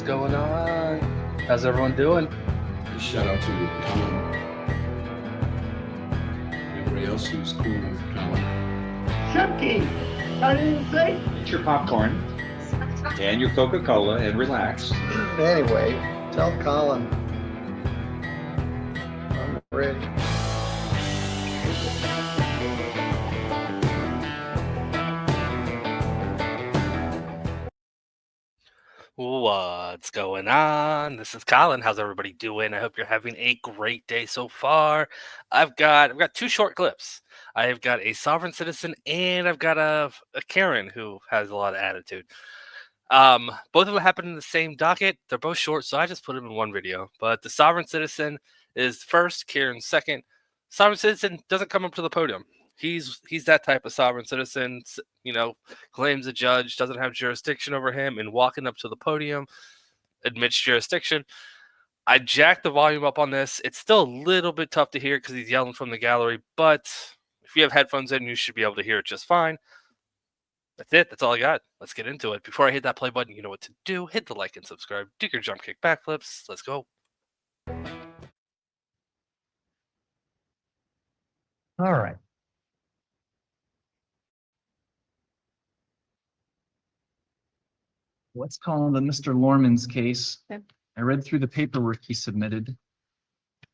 going on? How's everyone doing? Shout out to Colin. Everybody else who's cool with Colin. Chucky! I didn't say. Eat your popcorn and your Coca-Cola and relax. Anyway, tell Colin I'm ready. What's going on? This is Colin. How's everybody doing? I hope you're having a great day so far. I've got two short clips. I've got a sovereign citizen and I've got a Karen who has a lot of attitude. Both of them happen in the same docket. They're both short, so I just put them in one video. But the sovereign citizen is first, Karen second. Sovereign citizen doesn't come up to the podium. He's that type of sovereign citizen, claims the judge doesn't have jurisdiction over him, and walking up to the podium admits jurisdiction. I jacked the volume up on this. It's still a little bit tough to hear because he's yelling from the gallery, but if you have headphones in, you should be able to hear it just fine. That's it. That's all I got. Let's get into it. Before I hit that play button, you know what to do. Hit the like and subscribe. Do your jump kick backflips. Let's go. All right. Let's call the Mr. Lorman's case. Okay. I read through the paperwork he submitted.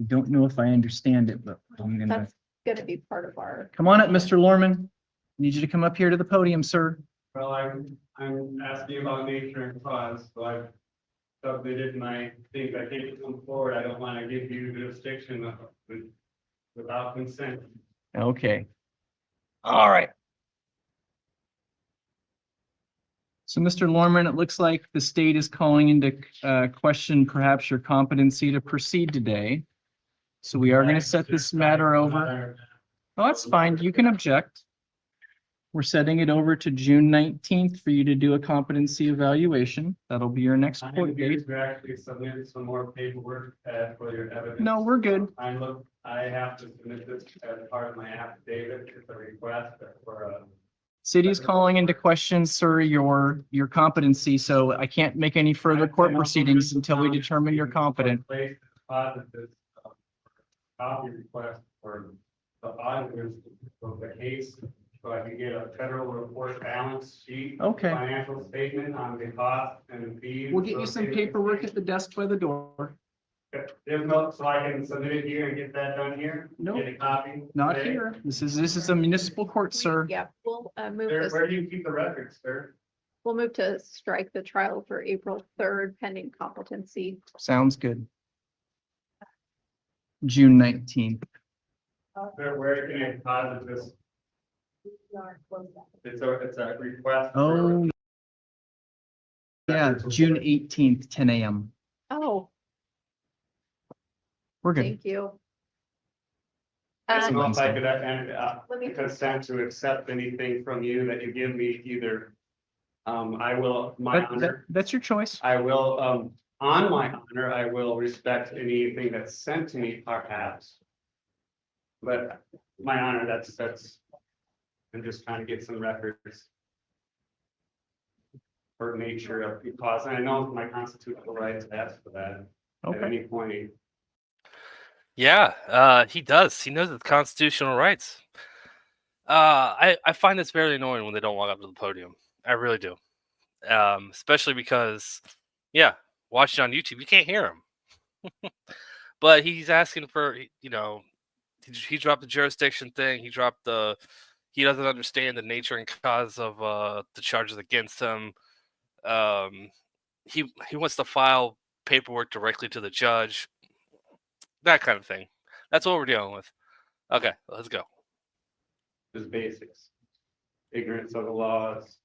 I don't know if I understand it, but I'm gonna. That's gonna be part of our. Come on up, Mr. Lorman. Need you to come up here to the podium, sir. Well, I'm asking about nature and cause, so I've submitted my things. I can't come forward. I don't want to give you jurisdiction without consent. Okay. All right. So, Mr. Lorman, it looks like the state is calling into question perhaps your competency to proceed today. So we are going to set this matter over. Oh, that's fine. You can object. We're setting it over to June 19th for you to do a competency evaluation. That'll be your next court date. To actually submit some more paperwork for your evidence. No, we're good. I have to submit this as part of my affidavit. It's a request for a. City's calling into question, sir, your competency, so I can't make any further court proceedings until we determine you're competent. Copy request for the auditors of the case, so I can get a federal report balance sheet. Okay. Financial statement on the cost and fees. We'll get you some paperwork at the desk by the door. There's no, so I can submit it here and get that done here? No. Get a copy? Not today? here. This is a municipal court, sir. Yeah, we'll move Where, this. where do you keep the records, sir? We'll move to strike the trial for April 3rd pending competency. Sounds good. June 19th. Where can I deposit this? It's a request. Oh. Yeah, June 18th, 10 a.m. Oh, We're good. thank you. I don't know if I Wednesday. could consent to accept anything from you that you give me either. I will, my honor, That's your choice. I will, on my honor, I will respect anything that's sent to me perhaps. But my honor, that's, I'm just trying to get some records. For nature of the cause, and I know my constitutional right to ask for that at Okay. any point. Yeah, he does. He knows the constitutional rights. I find this very annoying when they don't walk up to the podium. I really do. Especially because, yeah, watching on YouTube, you can't hear him. But he's asking for, he dropped the jurisdiction thing. He doesn't understand the nature and cause of the charges against him. He wants to file paperwork directly to the judge. That kind of thing. That's what we're dealing with. Okay, let's go. Just basics. Ignorance of the laws.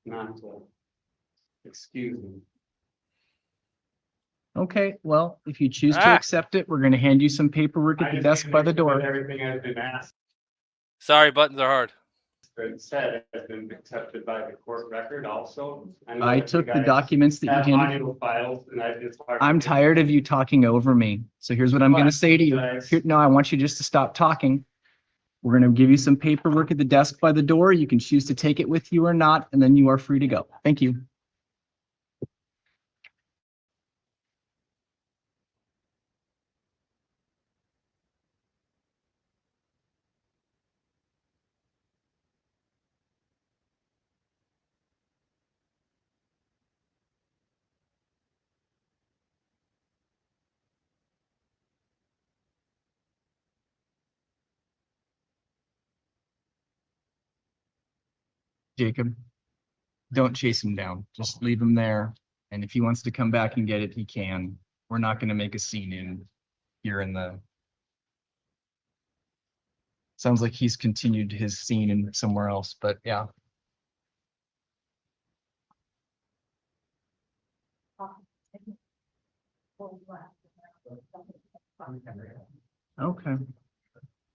Not to excuse me. Okay, well, if you choose to Ah. accept it, we're going to hand you some paperwork at I the just desk need by to the make sure door. that everything has been asked Sorry, buttons are hard. and said has been accepted by the court record also. know I that you took the guys documents that have you handed. final files and it's hard. I'm tired of you talking over me. So here's what I'm going to say to you. No, I want you just to stop talking. We're going to give you some paperwork at the desk by the door. You can choose to take it with you or not, and then you are free to go. Thank you. Jacob, don't chase him down. Just leave him there. And if he wants to come back and get it, he can. We're not going to make a scene in here in the. Sounds like he's continued his scene in somewhere else, but yeah. Okay.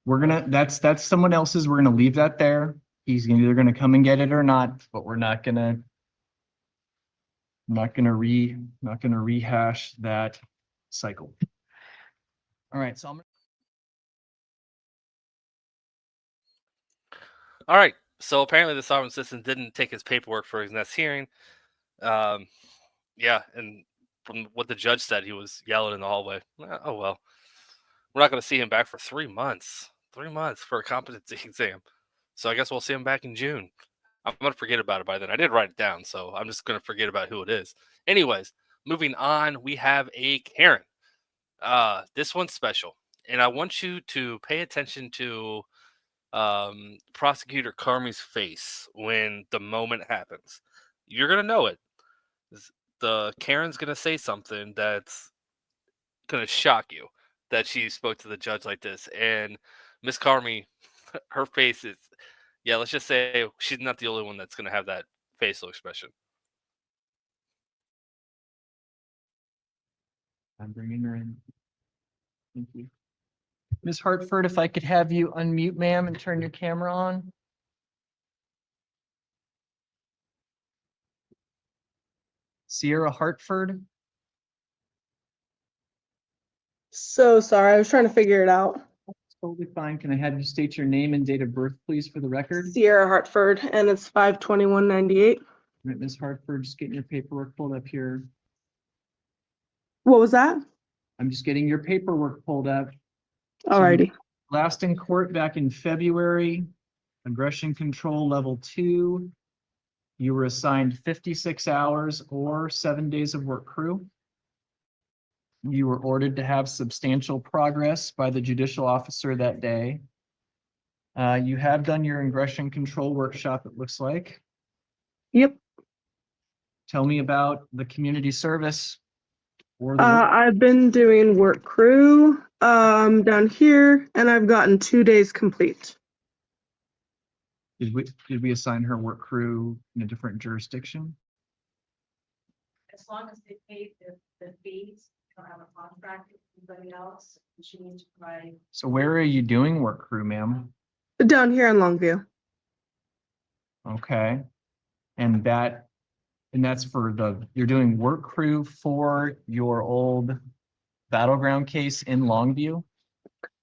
We're gonna, that's someone else's. We're gonna leave that there. He's either gonna come and get it or not, but we're not gonna rehash that cycle. All right, so All right. So apparently the sovereign citizen didn't take his paperwork for his next hearing. Yeah, and from what the judge said, he was yelling in the hallway. Oh well, we're not going to see him back for 3 months. 3 months for a competency exam. So I guess we'll see him back in June. I'm going to forget about it by then. I did write it down, so I'm just going to forget about who it is. Anyways, moving on, we have a Karen. This one's special, and I want you to pay attention to Prosecutor Carmi's face when the moment happens. You're going to know it. The Karen's going to say something that's going to shock you, that she spoke to the judge like this. And Miss Carmi, her face is, yeah, let's just say she's not the only one that's going to have that facial expression. I'm bringing her in. Thank you. Ms. Hartford, if I could have you unmute, ma'am, and turn your camera on. Sierra Hartford. So sorry, I was trying to figure it out. Totally fine. Can I have you state your name and date of birth, please, for the record? Sierra Hartford, and it's 5/21/98. Right, Ms. Hartford, just getting your paperwork pulled up here. What was that? I'm just getting your paperwork pulled up. Alrighty. Last in court back in February, aggression control level 2. You were assigned 56 hours or 7 days of work crew. You were ordered to have substantial progress by the judicial officer that day. You have done your aggression control workshop, it looks like. Yep. Tell me about the community service. Or the I've been doing work crew down here, and I've gotten 2 days complete. did we assign her work crew in a different jurisdiction? As long as they pay the fees, don't have a contract with anybody else, she needs to provide. So where are you doing work crew, ma'am? Down here in Longview. Okay. And that's for you're doing work crew for your old Battleground case in Longview?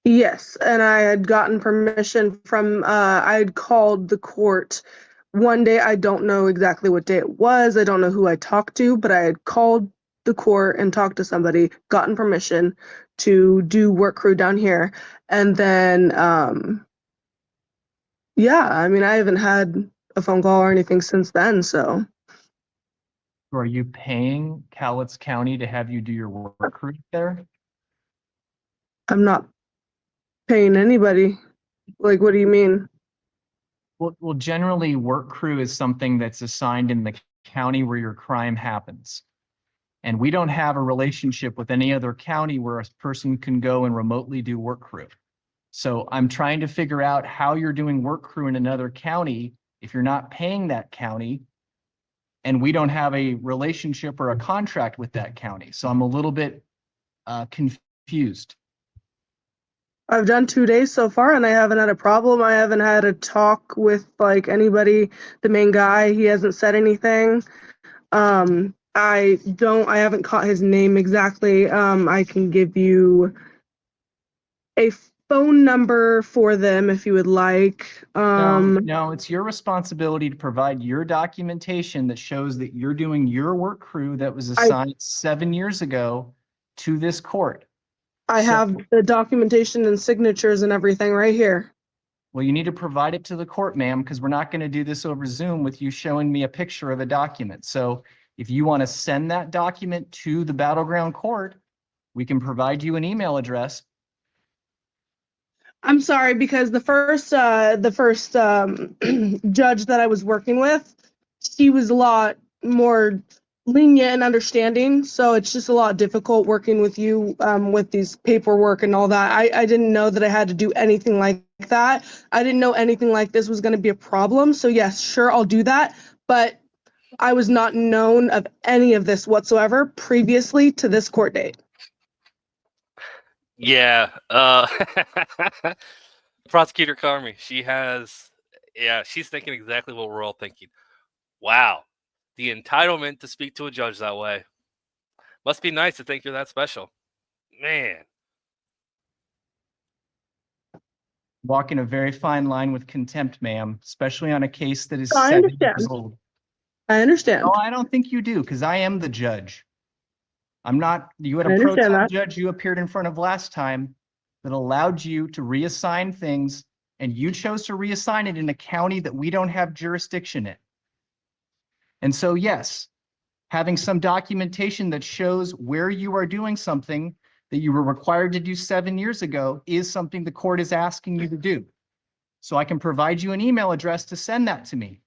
Yes, and I had gotten permission from, I had called the court one day. I don't know exactly what day it was. I don't know who I talked to, but I had called the court and talked to somebody, gotten permission to do work crew down here. And then, yeah, I mean, I haven't had a phone call or anything since then, so. Are you paying Cowlitz County to have you do your work crew there? I'm not paying anybody. Like, what do you mean? Well, generally work crew is something that's assigned in the county where your crime happens. And we don't have a relationship with any other county where a person can go and remotely do work crew. So I'm trying to figure out how you're doing work crew in another county if you're not paying that county and we don't have a relationship or a contract with that county. So I'm a little bit confused. I've done 2 days so far and I haven't had a problem. I haven't had a talk with like anybody, the main guy, he hasn't said anything. I haven't caught his name exactly. I can give you a phone number for them if you would like. No, it's your responsibility to provide your documentation that shows that you're doing your work crew that was assigned 7 years ago to this court. I have the documentation and signatures and everything right here. Well, you need to provide it to the court, ma'am, because we're not going to do this over Zoom with you showing me a picture of a document. So if you want to send that document to the Battleground court, we can provide you an email address. I'm sorry, because the first judge that I was working with, she was a lot more lenient and understanding. So it's just a lot difficult working with you with these paperwork and all that. I didn't know that I had to do anything like that. I didn't know anything like this was going to be a problem. So yes, sure, I'll do that. But I was not known of any of this whatsoever previously to this court date. Yeah. Prosecutor Carmi, she's thinking exactly what we're all thinking. Wow. The entitlement to speak to a judge that way. Must be nice to think you're that special. Man. Walking a very fine line with contempt, ma'am, especially on a case that is I 7 understand. years old. I understand. No, I don't think you do, because I am the judge. I'm not, you had I a pro understand tem that. judge you appeared in front of last time that allowed you to reassign things, and you chose to reassign it in a county that we don't have jurisdiction in. And so, yes, having some documentation that shows where you are doing something that you were required to do 7 years ago is something the court is asking you to do. So I can provide you an email address to send that to me.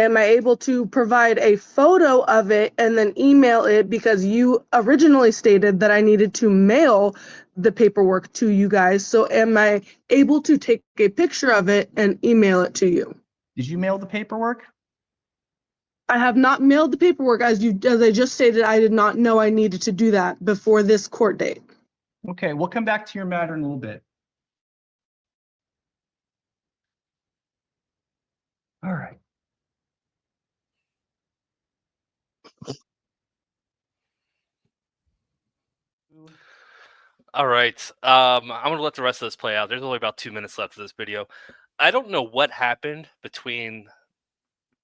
Am I able to provide a photo of it and then email it, because you originally stated that I needed to mail the paperwork to you guys? So am I able to take a picture of it and email it to you? Did you mail the paperwork? I have not mailed the paperwork, as I just stated. I did not know I needed to do that before this court date. Okay, we'll come back to your matter in a little bit. All right. All right. I'm gonna let the rest of this play out. There's only about 2 minutes left of this video. I don't know what happened between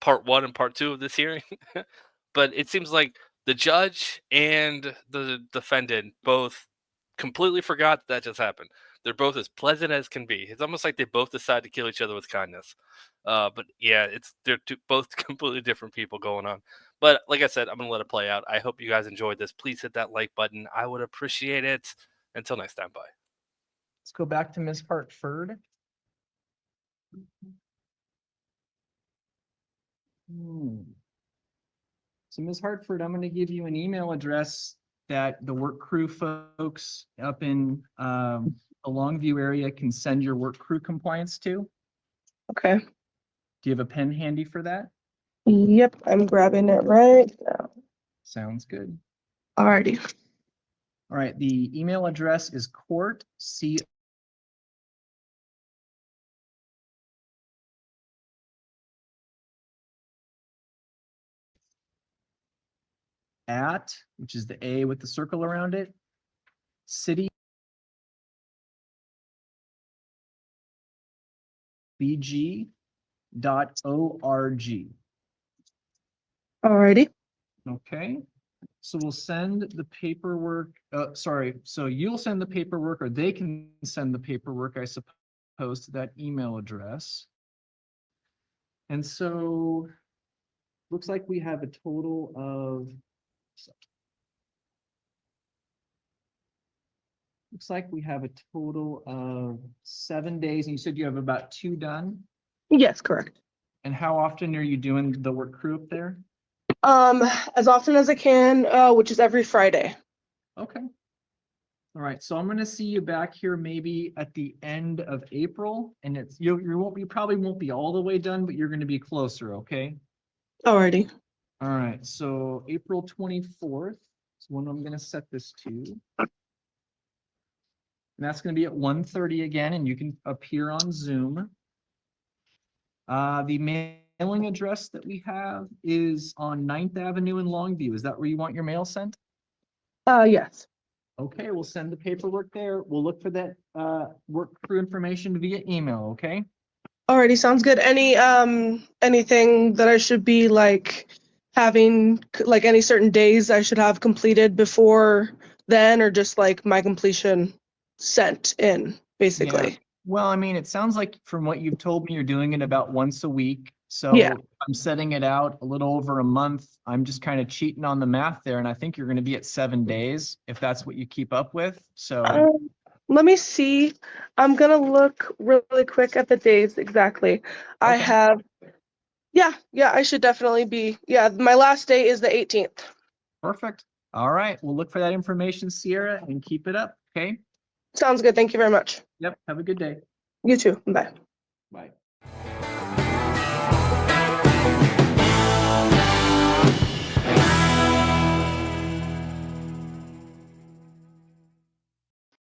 part 1 and part 2 of this hearing, but it seems like the judge and the defendant both completely forgot that just happened. They're both as pleasant as can be. It's almost like they both decide to kill each other with kindness. But yeah, they're both completely different people going on. But like I said, I'm gonna let it play out. I hope you guys enjoyed this. Please hit that like button. I would appreciate it. Until next time, bye. Let's go back to Ms. Hartford. So Ms. Hartford, I'm going to give you an email address that the work crew folks up in the Longview area can send your work crew compliance to. Okay. Do you have a pen handy for that? Yep, I'm grabbing it right now. Sounds good. Alrighty. All right, the email address is court, at, which is the A with the circle around it, city bg.org. Alrighty. Okay, so we'll send the paperwork. So you'll send the paperwork, or they can send the paperwork, I suppose, to that email address. And so looks like we have a total of Looks like we have a total of 7 days, and you said you have about 2 done? Yes, correct. And how often are you doing the work crew up there? As often as I can, which is every Friday. Okay. All right, so I'm gonna see you back here maybe at the end of April, and you probably won't be all the way done, but you're gonna be closer, okay? Alrighty. All right, so April 24th is when I'm gonna set this to. And that's going to be at 1:30 again, and you can appear on Zoom. The mailing address that we have is on 9th Avenue in Longview. Is that where you want your mail sent? Yes. Okay, we'll send the paperwork there. We'll look for that work crew information via email, okay? Alrighty, sounds good. Anything that I should be like having, like any certain days I should have completed before then, or just like my completion sent in, basically? Yeah. Well, I mean, it sounds like from what you've told me, you're doing it about once a week. So Yeah. I'm setting it out a little over a month. I'm just kind of cheating on the math there, and I think you're going to be at 7 days if that's what you keep up with. So Let me see. I'm gonna look really quick at the days exactly. I Okay. have, yeah, I should definitely be, my last day is the 18th. Perfect. All right, we'll look for that information, Sierra, and keep it up, okay? Sounds good. Thank you very much. Yep, have a good day. You too. Bye. Bye.